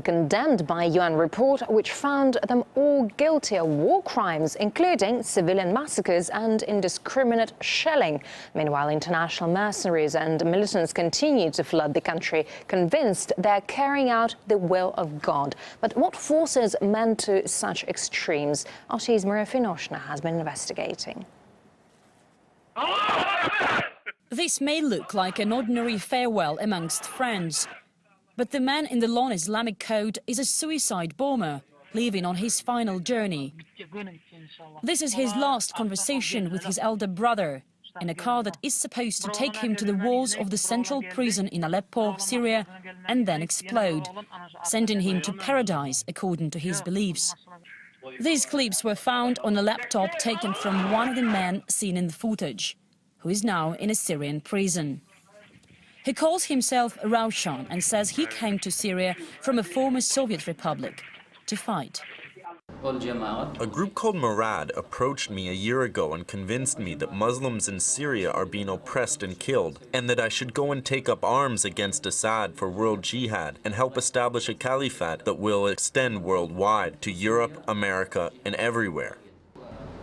condemned by a UN report which found them all guilty of war crimes, including civilian massacres and indiscriminate shelling. Meanwhile, international mercenaries and militants continue to flood the country, convinced they're carrying out the will of God. But what forces men to such extremes? RT's Maria Finoshna has been investigating. This may look like an ordinary farewell amongst friends, but the man in the long Islamic coat is a suicide bomber, leaving on his final journey. This is his last conversation with his elder brother, in a car that is supposed to take him to the walls of the central prison in Aleppo, Syria, and then explode, sending him to paradise, according to his beliefs. These clips were found on a laptop taken from one of the men seen in the footage, who is now in a Syrian prison. He calls himself Raushan and says he came to Syria from a former Soviet republic to fight. A group called Murad approached me a year ago and convinced me that Muslims in Syria are being oppressed and killed, and that I should go and take up arms against Assad for world jihad and help establish a caliphate that will extend worldwide to Europe, America, and everywhere.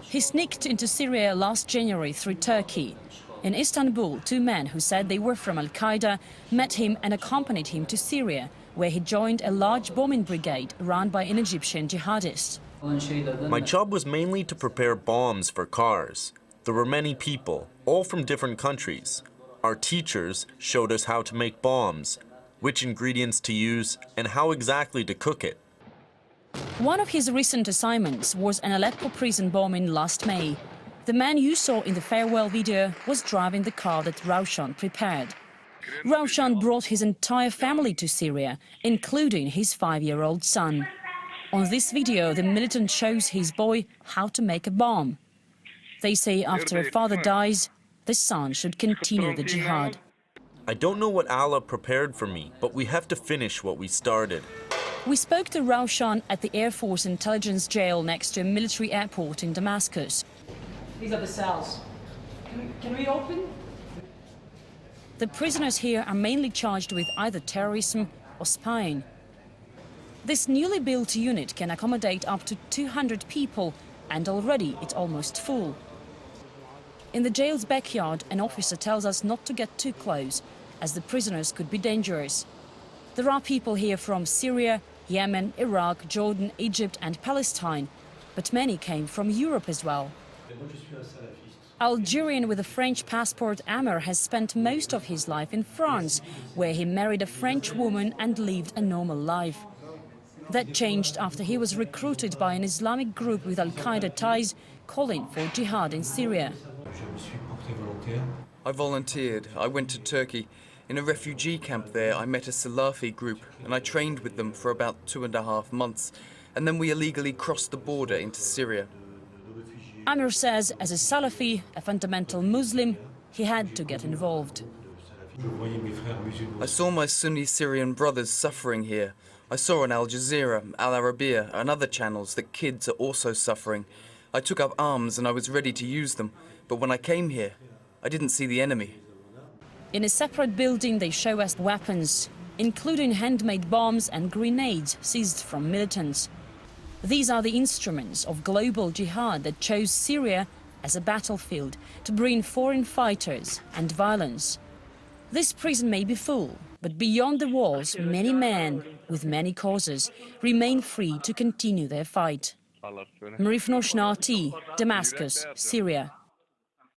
He sneaked into Syria last January through Turkey. In Istanbul, two men who said they were from Al-Qaeda met him and accompanied him to Syria, where he joined a large bombing brigade run by an Egyptian jihadist. My job was mainly to prepare bombs for cars. There were many people, all from different countries. Our teachers showed us how to make bombs, which ingredients to use, and how exactly to cook it. One of his recent assignments was an Aleppo prison bombing last May. The man you saw in the farewell video was driving the car that Raushan prepared. Raushan brought his entire family to Syria, including his 5-year-old son. On this video, the militant shows his boy how to make a bomb. They say after a father dies, the son should continue the jihad. I don't know what Allah prepared for me, but we have to finish what we started. We spoke to Raushan at the Air Force intelligence jail next to a military airport in Damascus. These are the cells. Can we open? The prisoners here are mainly charged with either terrorism or spying. This newly built unit can accommodate up to 200 people, and already it's almost full. In the jail's backyard, an officer tells us not to get too close, as the prisoners could be dangerous. There are people here from Syria, Yemen, Iraq, Jordan, Egypt and Palestine, but many came from Europe as well. Algerian with a French passport Amer has spent most of his life in France, where he married a French woman and lived a normal life. That changed after he was recruited by an Islamic group with Al-Qaeda ties, calling for jihad in Syria. I volunteered. I went to Turkey. In a refugee camp there, I met a Salafi group, and I trained with them for about 2.5 months. And then we illegally crossed the border into Syria. Amir says, as a Salafi, a fundamental Muslim, he had to get involved. I saw my Sunni Syrian brothers suffering here. I saw on Al Jazeera, Al Arabiya and other channels that kids are also suffering. I took up arms and I was ready to use them, but when I came here, I didn't see the enemy. In a separate building, they show us weapons, including handmade bombs and grenades seized from militants. These are the instruments of global jihad that chose Syria as a battlefield to bring foreign fighters and violence. This prison may be full, but beyond the walls, many men with many causes remain free to continue their fight. Marie Finoshna, RT, Damascus, Syria.